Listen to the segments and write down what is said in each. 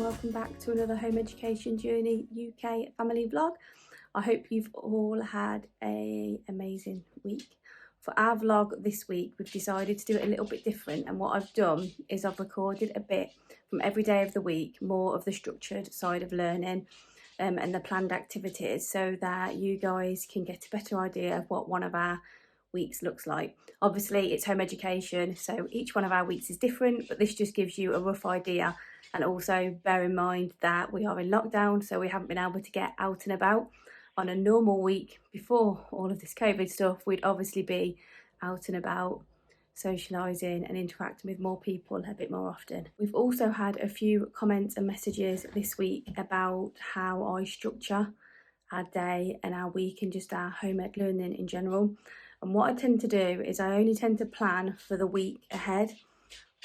welcome back to another Home Education Journey UK family vlog. I hope you've all had an amazing week. For our vlog this week, we've decided to do it a little bit different, and what I've done is I've recorded a bit from every day of the week, more of the structured side of learning and the planned activities, so that you guys can get a better idea of what one of our weeks looks like. Obviously it's home education, so each one of our weeks is different, but this just gives you a rough idea. And also bear in mind that we are in lockdown, so we haven't been able to get out and about. On a normal week before all of this COVID stuff, we'd obviously be out and about, socialising and interacting with more people a bit more often. We've also had a few comments and messages this week about how I structure our day and our week and just our home ed learning in general. And what I tend to do is I only tend to plan for the week ahead.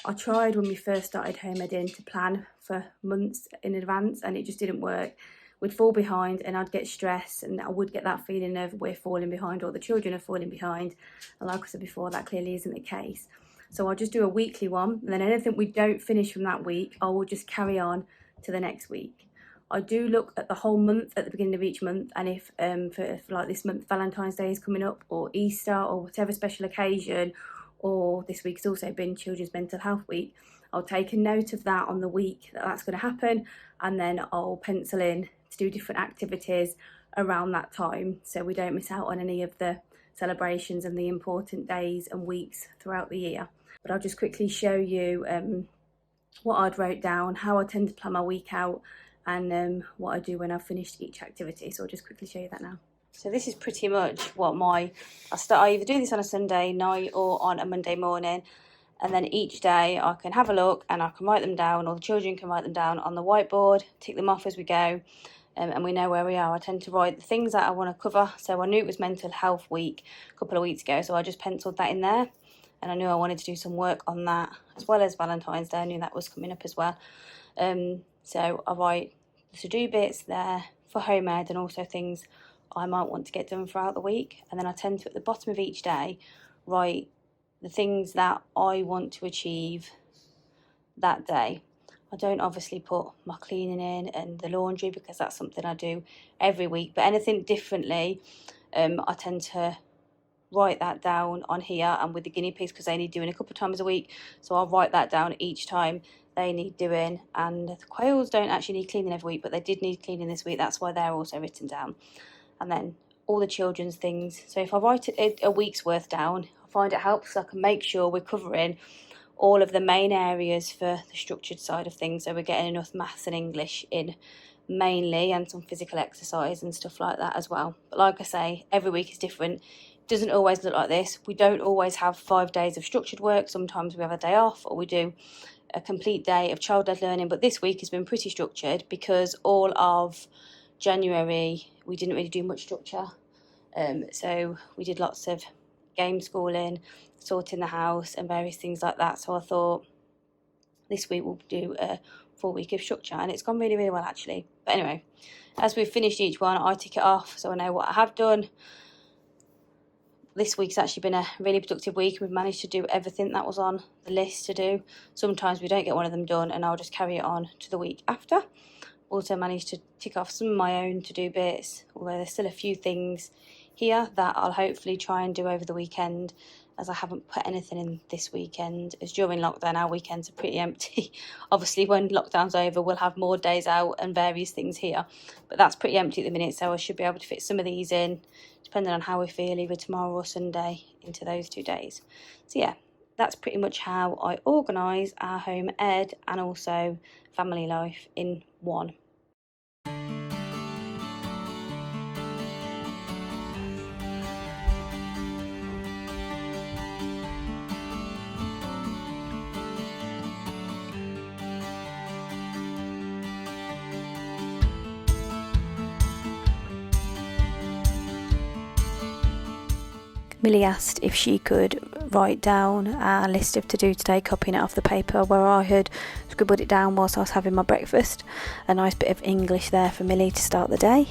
I tried when we first started home eding to plan for months in advance, and it just didn't work. We'd fall behind and I'd get stressed, and I would get that feeling of we're falling behind or the children are falling behind. And like I said before, that clearly isn't the case. So I'll just do a weekly one, and then anything we don't finish from that week, I will just carry on to the next week. I do look at the whole month at the beginning of each month, and if for like this month Valentine's Day is coming up, or Easter, or whatever special occasion, or this week's also been Children's Mental Health Week, I'll take a note of that on the week that's going to happen, and then I'll pencil in to do different activities around that time, so we don't miss out on any of the celebrations and the important days and weeks throughout the year. But I'll just quickly show you what I'd wrote down, how I tend to plan my week out, and what I do when I've finished each activity. So I'll just quickly show you that now. So this is pretty much what I either do this on a Sunday night or on a Monday morning, and then each day I can have a look and I can write them down, or the children can write them down on the whiteboard, tick them off as we go, and we know where we are. I tend to write the things that I want to cover. So I knew it was Mental Health Week a couple of weeks ago, so I just penciled that in there, and I knew I wanted to do some work on that, as well as Valentine's Day. I knew that was coming up as well. So I write the to-do bits there for home ed, and also things I might want to get done throughout the week. And then I tend to, at the bottom of each day, write the things that I want to achieve that day. I don't obviously put my cleaning in and the laundry, because that's something I do every week, but anything differently, I tend to write that down on here. And with the guinea pigs, because they need doing a couple of times a week, so I'll write that down each time they need doing. And the quails don't actually need cleaning every week, but they did need cleaning this week, that's why they're also written down. And then all the children's things, so if I write a week's worth down, I find it helps, so I can make sure we're covering all of the main areas for the structured side of things, so we're getting enough maths and English in mainly, and some physical exercise and stuff like that as well. But like I say, every week is different. It doesn't always look like this. We don't always have 5 days of structured work. Sometimes we have a day off, or we do a complete day of child-led learning. But this week has been pretty structured, because all of January we didn't really do much structure. So we did lots of game schooling, sorting the house and various things like that. So I thought this week we'll do a full week of structure, and it's gone really, really well actually. But anyway, as we've finished each one, I tick it off so I know what I have done. This week's actually been a really productive week. We've managed to do everything that was on the list to do. Sometimes we don't get one of them done, and I'll just carry it on to the week after. Also managed to tick off some of my own to-do bits, although there's still a few things here that I'll hopefully try and do over the weekend, as I haven't put anything in this weekend, as during lockdown our weekends are pretty empty. Obviously when lockdown's over we'll have more days out and various things here, but that's pretty empty at the minute, so I should be able to fit some of these in, depending on how we feel, either tomorrow or Sunday, into those 2 days. So yeah, that's pretty much how I organise our home ed and also family life in one. Millie asked if she could write down our list of to do today, copying it off the paper, where I had scribbled it down whilst I was having my breakfast. A nice bit of English there for Millie to start the day.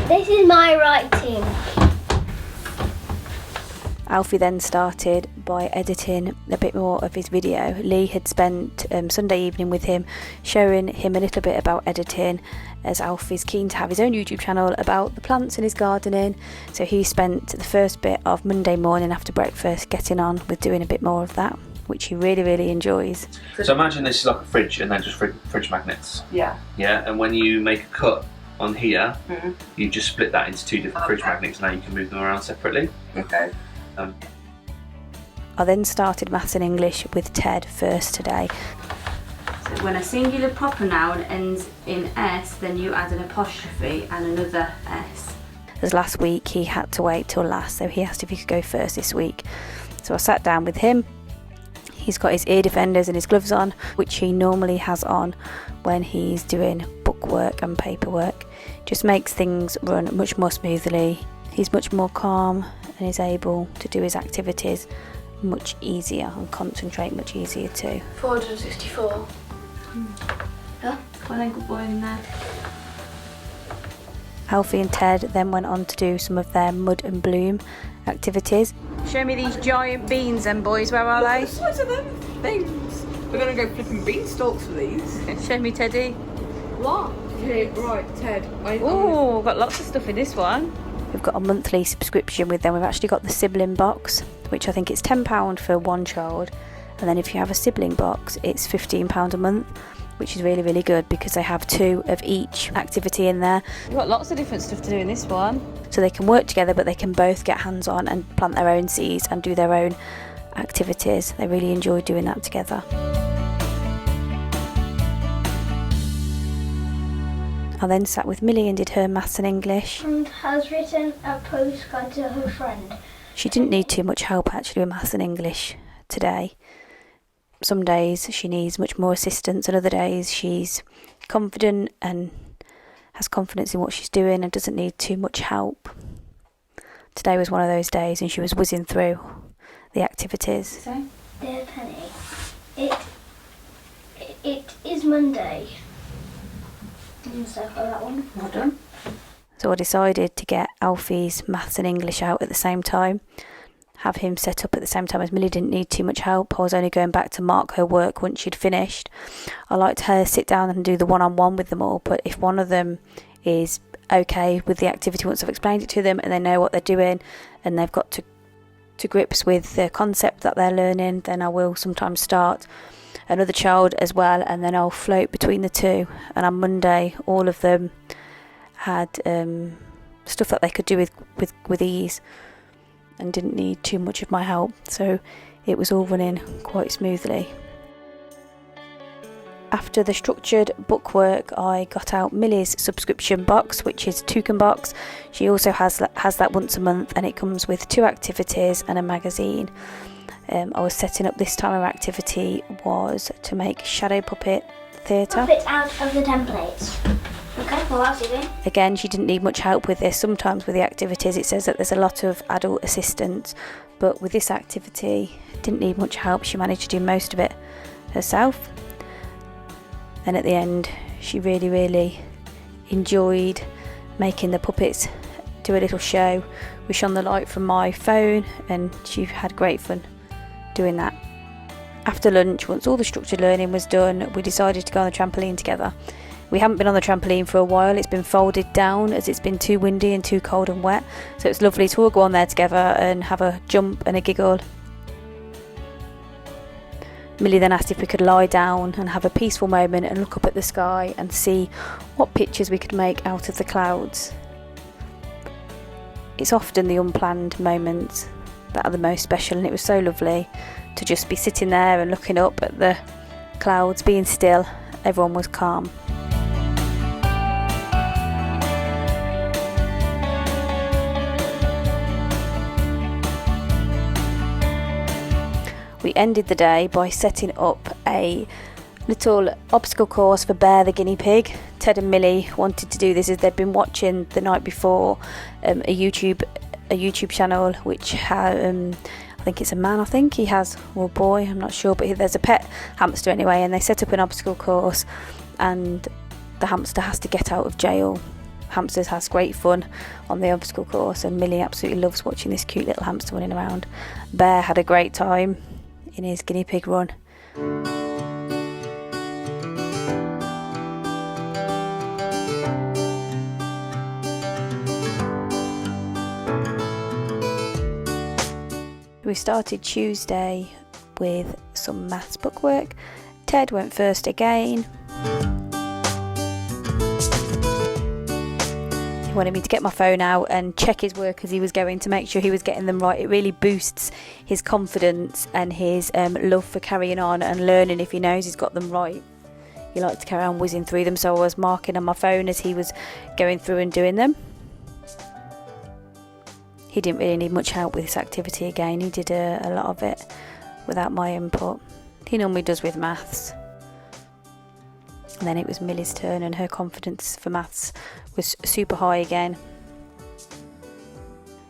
This is my writing. Alfie then started by editing a bit more of his video. Lee had spent Sunday evening with him, showing him a little bit about editing, as Alfie's keen to have his own YouTube channel about the plants in his gardening. So he spent the first bit of Monday morning after breakfast getting on with doing a bit more of that, which he really enjoys. So imagine this is like a fridge and then just fridge magnets. Yeah. Yeah, and when you make a cut on here, you just split that into 2 different fridge magnets. Now you can move them around separately. Okay. I then started Maths and English with Ted first today. So when a singular proper noun ends in S, then you add an apostrophe and another S. As last week he had to wait till last, so he asked if he could go first this week. So I sat down with him. He's got his ear defenders and his gloves on, which he normally has on when he's doing bookwork and paperwork. Just makes things run much more smoothly. He's much more calm and is able to do his activities much easier and concentrate much easier too. 464. Yeah, well then, good boy in there. Alfie and Ted then went on to do some of their mud and bloom activities. Show me these giant beans then, boys, where are they? The size of them things. We're going to go flipping beanstalks for these. Show me Teddy. What? Okay, right, Ted. Oh, we've got lots of stuff in this one. We've got a monthly subscription with them. We've actually got the sibling box, which I think it's £10 for one child. And then if you have a sibling box, it's £15 a month, which is really good because they have 2 of each activity in there. We've got lots of different stuff to do in this one. So they can work together, but they can both get hands on and plant their own seeds and do their own activities. They really enjoy doing that together. I then sat with Millie and did her Maths and English. And has written a postcard to her friend. She didn't need too much help actually with Maths and English today. Some days she needs much more assistance, and other days she's confident and has confidence in what she's doing and doesn't need too much help. Today was one of those days and she was whizzing through the activities. Dear Penny, it is Monday. So for that one. Well done. So I decided to get Alfie's Maths and English out at the same time. Have him set up at the same time, as Millie didn't need too much help. I was only going back to mark her work once she'd finished. I liked her sit down and do the one-on-one with them all, but if one of them is okay with the activity once I've explained it to them and they know what they're doing and they've got to grips with the concept that they're learning, then I will sometimes start another child as well, and then I'll float between the 2. And on Monday all of them had stuff that they could do with ease and didn't need too much of my help, so it was all running quite smoothly. After the structured bookwork, I got out Millie's subscription box, which is Twinkl box. She also has that once a month, and it comes with 2 activities and a magazine. I was setting up this time. Our activity was to make shadow puppet theatre. Puppet out of the templates. Okay, well that's it. Again, she didn't need much help with this. Sometimes with the activities it says that there's a lot of adult assistance, but with this activity didn't need much help. She managed to do most of it herself. And at the end she really enjoyed making the puppets do a little show. We shone the light from my phone and she had great fun doing that. After lunch, once all the structured learning was done, we decided to go on the trampoline together. We haven't been on the trampoline for a while. It's been folded down as it's been too windy and too cold and wet, so it's lovely to all go on there together and have a jump and a giggle. Millie then asked if we could lie down and have a peaceful moment and look up at the sky and see what pictures we could make out of the clouds. It's often the unplanned moments that are the most special, and it was so lovely to just be sitting there and looking up at the clouds, being still. Everyone was calm. We ended the day by setting up a little obstacle course for Bear the guinea pig. Ted and Millie wanted to do this as they'd been watching the night before a YouTube channel which had I think it's a man, he has, or a boy, I'm not sure, but there's a pet hamster anyway, and they set up an obstacle course and the hamster has to get out of jail hamsters has great fun on the obstacle course, and Millie absolutely loves watching this cute little hamster running around. Bear had a great time in his guinea pig run. We started Tuesday with some maths bookwork. Ted went first again. He wanted me to get my phone out and check his work as he was going to make sure he was getting them right. It really boosts his confidence and his love for carrying on and learning if he knows he's got them right. He likes to carry on whizzing through them, so I was marking on my phone as he was going through and doing them. He didn't really need much help with this activity again. He did a lot of it without my input. He normally does with maths. And then it was Millie's turn, and her confidence for maths was super high again.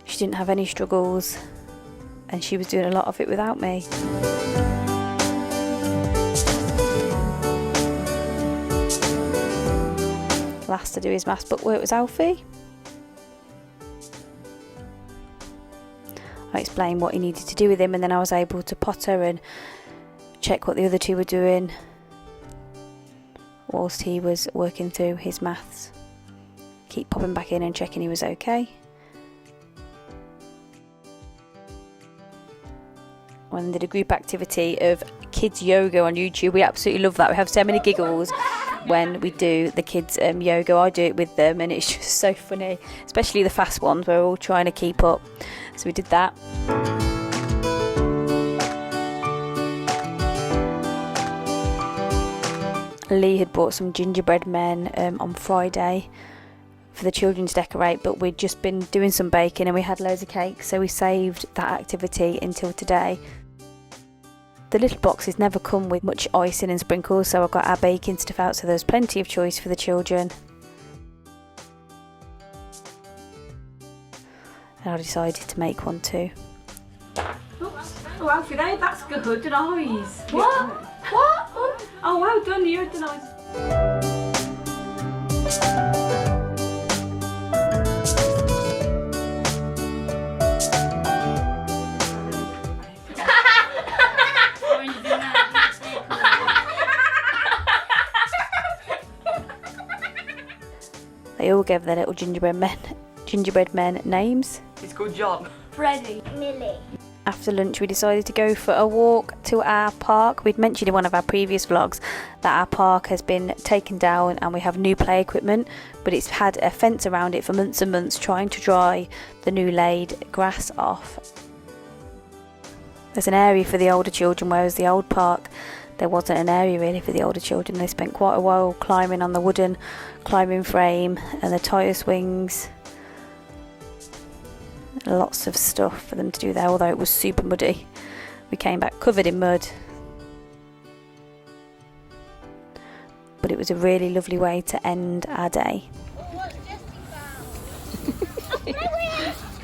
She didn't have any struggles, and she was doing a lot of it without me. Last to do his maths bookwork was Alfie. I explained what he needed to do with him, and then I was able to potter and check what the other two were doing whilst he was working through his maths. Keep popping back in and checking he was okay. I then did a group activity of kids yoga on YouTube. We absolutely love that. We have so many giggles when we do the kids yoga. I do it with them, and it's just so funny, especially the fast ones where we're all trying to keep up. So we did that. Lee had bought some gingerbread men on Friday for the children to decorate, but we'd just been doing some baking and we had loads of cake, so we saved that activity until today. The little boxes never come with much icing and sprinkles, so I got our baking stuff out, so there's plenty of choice for the children. And I decided to make one too. Oh, Alfie, that's good. Nice. What? What? Oh, well done. You're nice. They all gave their little gingerbread men names. He's called John. Freddie. Millie. After lunch we decided to go for a walk to our park. We'd mentioned in one of our previous vlogs that our park has been taken down and we have new play equipment, but it's had a fence around it for months and months trying to dry the new laid grass off. There's an area for the older children, whereas the old park there wasn't an area really for the older children. They spent quite a while climbing on the wooden climbing frame and the tyre swings. Lots of stuff for them to do there, although it was super muddy. We came back covered in mud, but it was a really lovely way to end our day. What's Jesse found?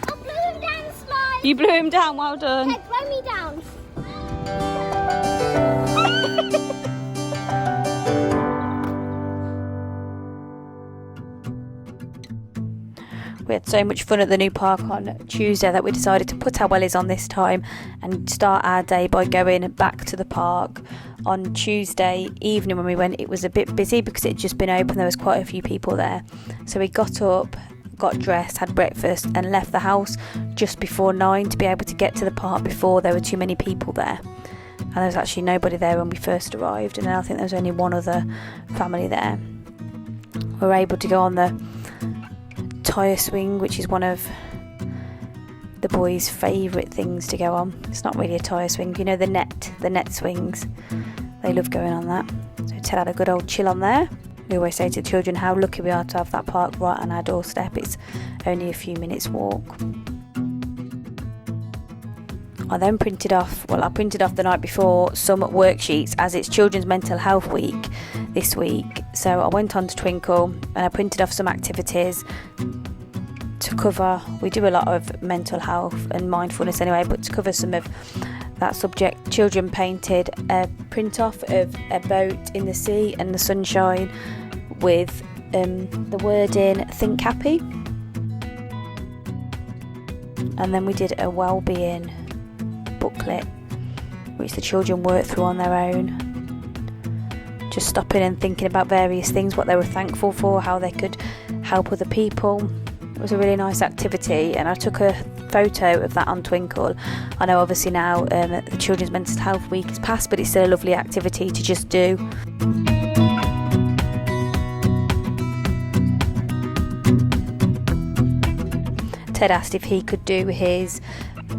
I blew him down, slime. You blew him down, well done. Ted, blow me down. We had so much fun at the new park on Tuesday that we decided to put our wellies on this time and start our day by going back to the park. On Tuesday evening when we went, it was a bit busy because it had just been open. There was quite a few people there. So we got up, got dressed, had breakfast and left the house just before 9 to be able to get to the park before there were too many people there. And there was actually nobody there when we first arrived, and I think there was only one other family there. We were able to go on the tyre swing, which is one of the boys' favourite things to go on. It's not really a tyre swing, you know, the net swings. They love going on that. So Ted had a good old chill on there. We always say to the children how lucky we are to have that park right on our doorstep. It's only a few minutes walk. I then printed off the night before some worksheets, as it's Children's Mental Health Week this week. So I went on to Twinkl and I printed off some activities to cover. We do a lot of mental health and mindfulness anyway, but to cover some of that subject, children painted a print off of a boat in the sea and the sunshine with the wording Think Happy, and then we did a wellbeing booklet which the children worked through on their own, just stopping and thinking about various things, what they were thankful for, how they could help other people. It was a really nice activity, and I took a photo of that on Twinkl. I know obviously now the Children's Mental Health Week has passed, but it's still a lovely activity to just do. Ted asked if he could do his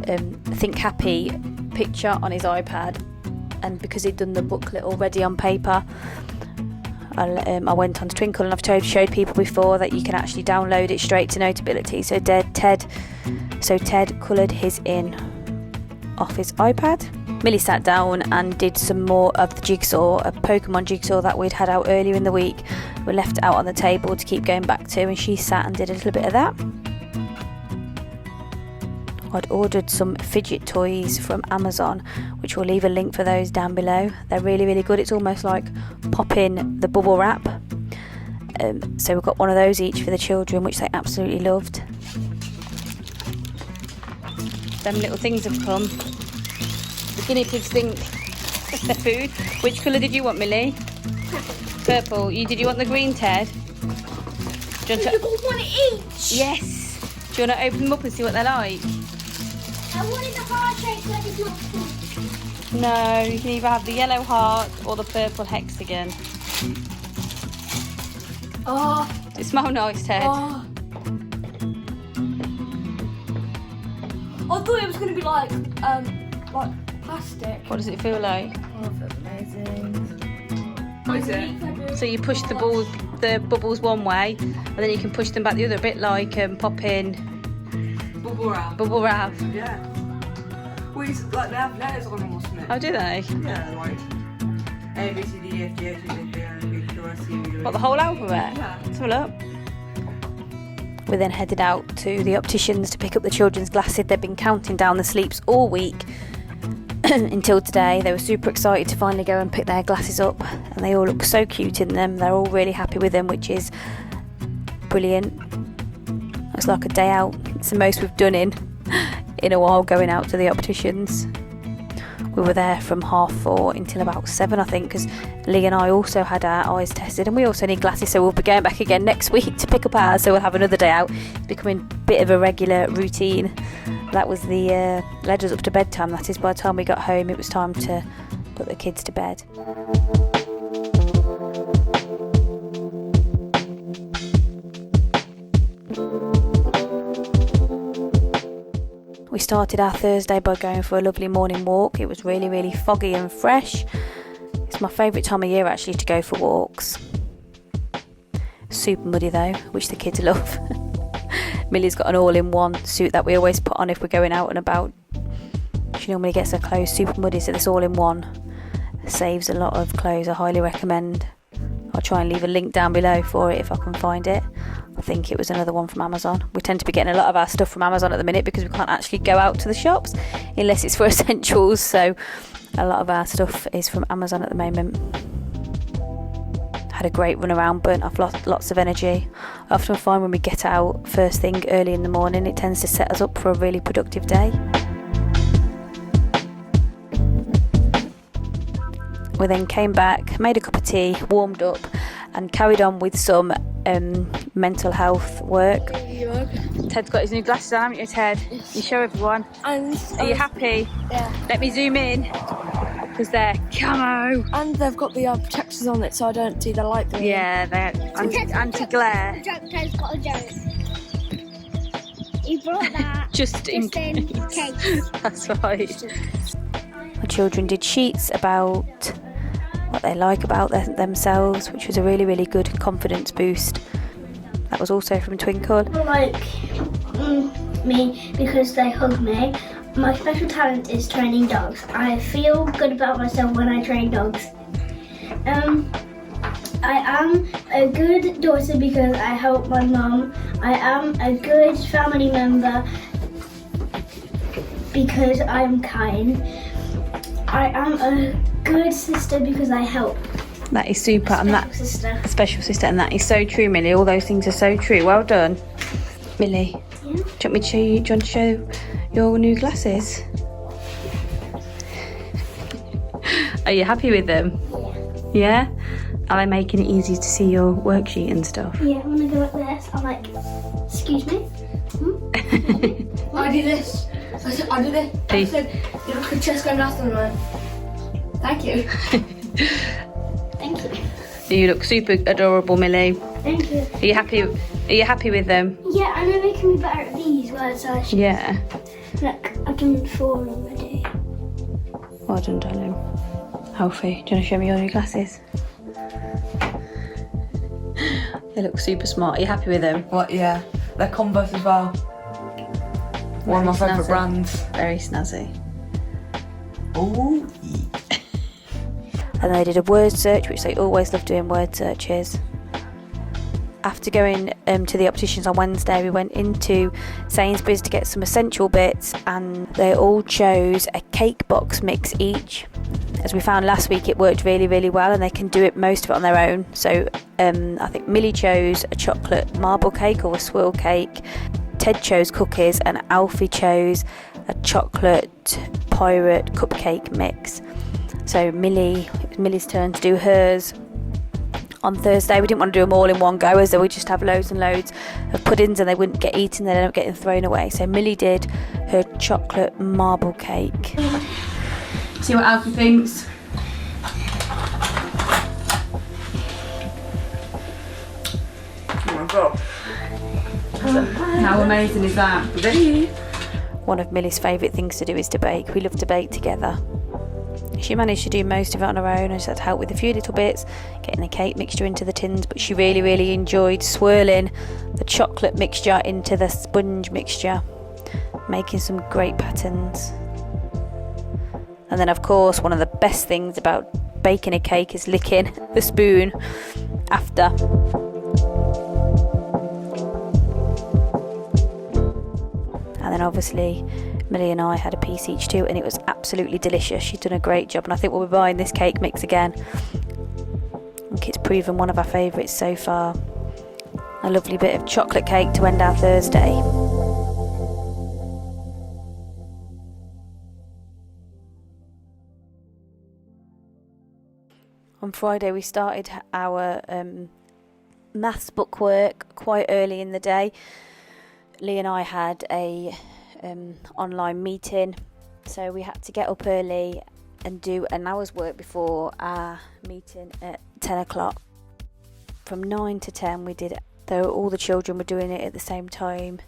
Think Happy picture on his iPad, and because he'd done the booklet already on paper, I went onto Twinkl, and I've showed people before that you can actually download it straight to Notability. So Ted coloured his in off his iPad. Millie sat down and did some more of the jigsaw, a Pokemon jigsaw that we'd had out earlier in the week. We left it out on the table to keep going back to, and she sat and did a little bit of that. I'd ordered some fidget toys from Amazon, which we'll leave a link for those down below. They're really, really good. It's almost like popping the bubble wrap. So we've got one of those each for the children, which they absolutely loved. Them little things have come. The guinea pigs think their food. Which colour did you want, Millie? Purple. Did you want the green, Ted? Do you want got one each. Yes. Do you want to open them up and see what they're like? I wanted the heart shape, but it's not full. No, you can either have the yellow heart or the purple hexagon. Oh. Does it smell nice, Ted? Oh. I thought it was going to be like plastic. What does it feel like? Oh, it feels amazing. What is it? So you push the bubbles one way, and then you can push them back the other, a bit like popping Bubble wrap. bubble wrap. Yeah. Well, it's like they have letters on them or something. Oh, do they? Yeah, like A, B, C, D, E, F, G, H, I, J, K, L, M, N, O, P, Q, R, S, T, U, V, W, What, the whole alphabet? Yeah. Let's have a look. We then headed out to the opticians to pick up the children's glasses. They've been counting down the sleeps all week until today. They were super excited to finally go and pick their glasses up, and they all look so cute in them. They're all really happy with them, which is brilliant. It's like a day out. It's the most we've done in a while, going out to the opticians. We were there from 4:30 until about 7, I think, because Lee and I also had our eyes tested, and we also need glasses, so we'll be going back again next week to pick up ours, so we'll have another day out. It's becoming a bit of a regular routine. That was the led us up to bedtime. That is, by the time we got home, it was time to put the kids to bed. We started our Thursday by going for a lovely morning walk. It was really, really foggy and fresh. It's my favourite time of year actually to go for walks. Super muddy though, which the kids love. Millie's got an all-in-one suit that we always put on if we're going out and about. She normally gets her clothes super muddy, so this all-in-one saves a lot of clothes. I highly recommend. I'll try and leave a link down below for it if I can find it. I think it was another one from Amazon. We tend to be getting a lot of our stuff from Amazon at the minute because we can't actually go out to the shops unless it's for essentials, so a lot of our stuff is from Amazon at the moment. Had a great run around, burnt off lots of energy. I often find when we get out first thing early in the morning, it tends to set us up for a really productive day. We then came back, made a cup of tea, warmed up, and carried on with some mental health work. Ted's got his new glasses on, haven't you, Ted? Yes. You show everyone. And are you happy? Yeah. Let me zoom in, because they're camo. And they've got the protectors on it, so I don't see the light through. Yeah, they're anti-glare. Ted's got a joke. He brought that Just in case. case. That's right. My children did sheets about what they like about themselves, which was a really, really good confidence boost. That was also from Twinkl. People like me because they hug me. My special talent is training dogs. I feel good about myself when I train dogs. I am a good daughter because I help my mum. I am a good family member because I'm kind. I am a good sister because I help. That is super, and that Sister. special sister, and that is so true, Millie. All those things are so true. Well done, Millie. Yeah. Do you want me to show you? Do you want to show your new glasses? Are you happy with them? Yeah. Are they making it easy to see your worksheet and stuff? Yeah, I'm gonna go like this. I'm like, excuse me. I do this. I do this. I said, you look at chest going last one. Thank you. Thank you. You look super adorable, Millie. Thank you. Are you happy? Are you happy with them? Yeah, I know making me better at these words. So I should, Yeah. look, I've done 4 already. Well done, darling. Alfie, do you want to show me your new glasses? They look super smart. Are you happy with them? What? Yeah. They're Converse as well. One of my Very favourite snazzy. brands. Very snazzy. Oh. And they did a word search, which they always love doing word searches. After going to the opticians on Wednesday, we went into Sainsbury's to get some essential bits, and they all chose a cake box mix each. As we found last week, it worked really, really well, and they can do it most of it on their own. So I think Millie chose a chocolate marble cake or a swirl cake, Ted chose cookies, and Alfie chose a chocolate pirate cupcake mix. So it was Millie's turn to do hers. On Thursday, we didn't want to do them all in one go, as they would just have loads and loads of puddings and they wouldn't get eaten, they'd end up getting thrown away. So Millie did her chocolate marble cake. See what Alfie thinks. Oh my god. How amazing is that? One of Millie's favourite things to do is to bake. We love to bake together. She managed to do most of it on her own. I just had to help with a few little bits, getting the cake mixture into the tins, but she really, really enjoyed swirling the chocolate mixture into the sponge mixture, making some great patterns. And then, of course, one of the best things about baking a cake is licking the spoon after. And then obviously Millie and I had a piece each too, and it was absolutely delicious. She's done a great job, and I think we'll be buying this cake mix again. I think it's proven one of our favourites so far. A lovely bit of chocolate cake to end our Thursday. On Friday we started our maths book work quite early in the day. Lee and I had a online meeting, so we had to get up early and do an hour's work before our meeting at 10 o'clock. From 9 to 10 we did it, though all the children were doing it at the same time.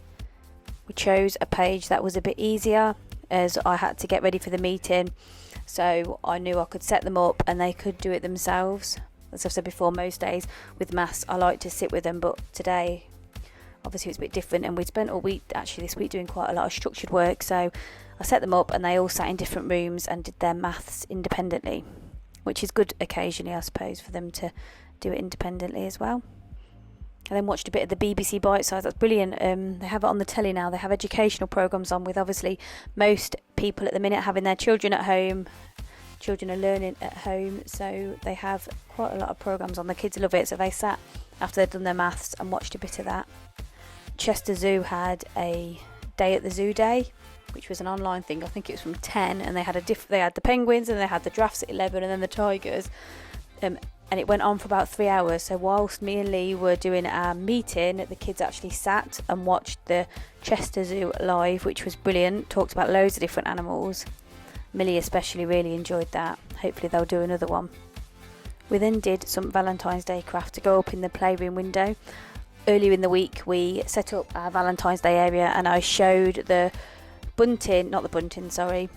We chose a page that was a bit easier, as I had to get ready for the meeting, so I knew I could set them up and they could do it themselves. As I've said before, most days with maths I like to sit with them, but today obviously it's a bit different, and we'd spent all week actually this week doing quite a lot of structured work, so I set them up and they all sat in different rooms and did their maths independently, which is good occasionally, I suppose, for them to do it independently as well. I then watched a bit of the BBC Bite Size. That's brilliant. They have it on the telly now. They have educational programmes on, with obviously most people at the minute having their children at home. Children are learning at home, so they have quite a lot of programmes on. The kids love it, so they sat after they'd done their maths and watched a bit of that. Chester Zoo had a day at the zoo day, which was an online thing. I think it was from 10, and they had they had the penguins, and they had the giraffes at 11, and then the tigers. And it went on for about 3 hours. So whilst me and Lee were doing our meeting, the kids actually sat and watched the Chester Zoo live, which was brilliant. Talked about loads of different animals. Millie especially really enjoyed that. Hopefully they'll do another one. We then did some Valentine's Day craft to go up in the playroom window. Earlier in the week we set up our Valentine's Day area, and I showed the bunting, not the bunting, sorry.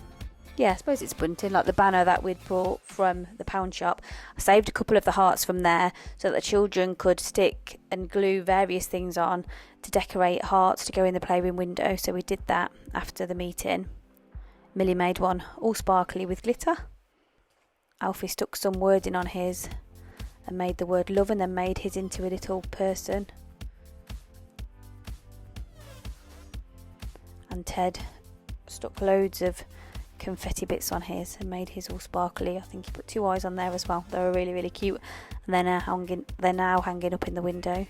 Yeah, I suppose it's bunting, like the banner that we'd brought from the pound shop. I saved a couple of the hearts from there so that the children could stick and glue various things on to decorate hearts to go in the playroom window. So we did that after the meeting. Millie made one all sparkly with glitter. Alfie stuck some wording on his and made the word love, and then made his into a little person. And Ted stuck loads of confetti bits on his and made his all sparkly. I think he put 2 eyes on there as well. They were really, really cute, and they're now hanging up in the window.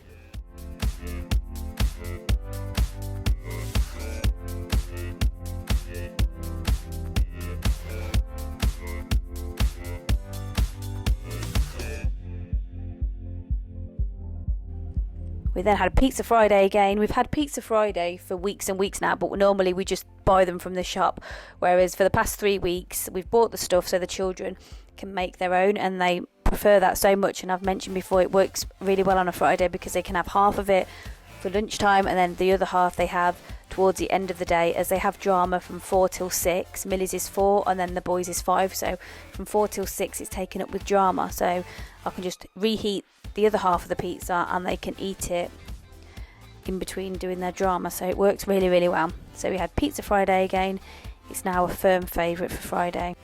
We then had Pizza Friday again. We've had Pizza Friday for weeks and weeks now, but normally we just buy them from the shop. Whereas for the past 3 weeks, we've bought the stuff so the children can make their own, and they prefer that so much. And I've mentioned before, it works really well on a Friday because they can have half of it for lunchtime, and then the other half they have towards the end of the day, as they have drama from 4 till 6. Millie's is 4 and then the boys is 5, so from 4 till 6 it's taken up with drama, so I can just reheat the other half of the pizza and they can eat it in between doing their drama, so it works really, really well. So we had Pizza Friday again. It's now a firm favourite for Friday.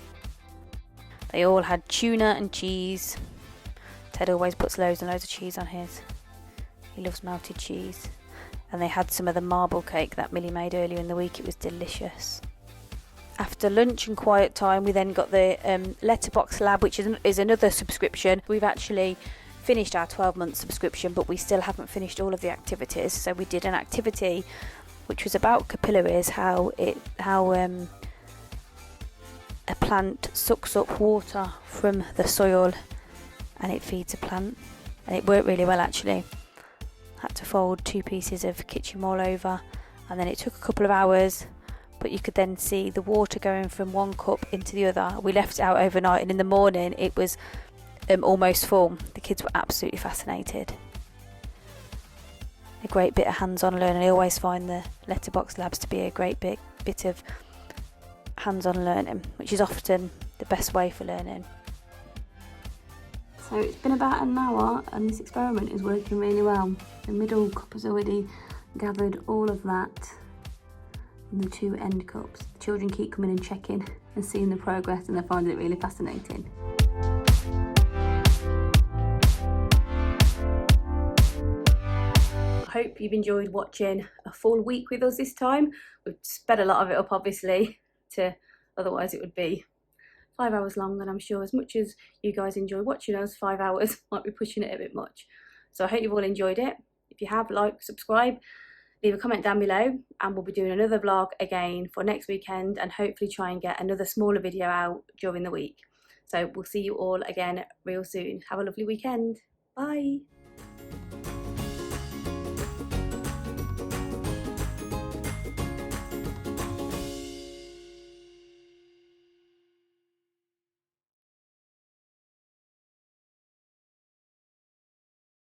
They all had tuna and cheese. Ted always puts loads and loads of cheese on his. He loves melted cheese. And they had some of the marble cake that Millie made earlier in the week. It was delicious. After lunch and quiet time, we then got the Letterbox Lab, which is another subscription. We've actually finished our 12-month subscription, but we still haven't finished all of the activities. So we did an activity which was about capillaries, how a plant sucks up water from the soil and it feeds a plant, and it worked really well actually. Had to fold 2 pieces of kitchen roll over, and then it took a couple of hours, but you could then see the water going from one cup into the other. We left it out overnight, and in the morning it was almost full. The kids were absolutely fascinated. A great bit of hands-on learning. I always find the Letterbox Labs to be a great bit of hands-on learning, which is often the best way for learning. So it's been about an hour and this experiment is working really well. The middle cup has already gathered all of that in the 2 end cups. The children keep coming and checking and seeing the progress, and they're finding it really fascinating. I hope you've enjoyed watching a full week with us this time. We've sped a lot of it up obviously, otherwise it would be 5 hours long, and I'm sure as much as you guys enjoy watching us, 5 hours might be pushing it a bit much. So I hope you've all enjoyed it. If you have, like, subscribe, leave a comment down below, and we'll be doing another vlog again for next weekend, and hopefully try and get another smaller video out during the week. So we'll see you all again real soon. Have a lovely weekend. Bye.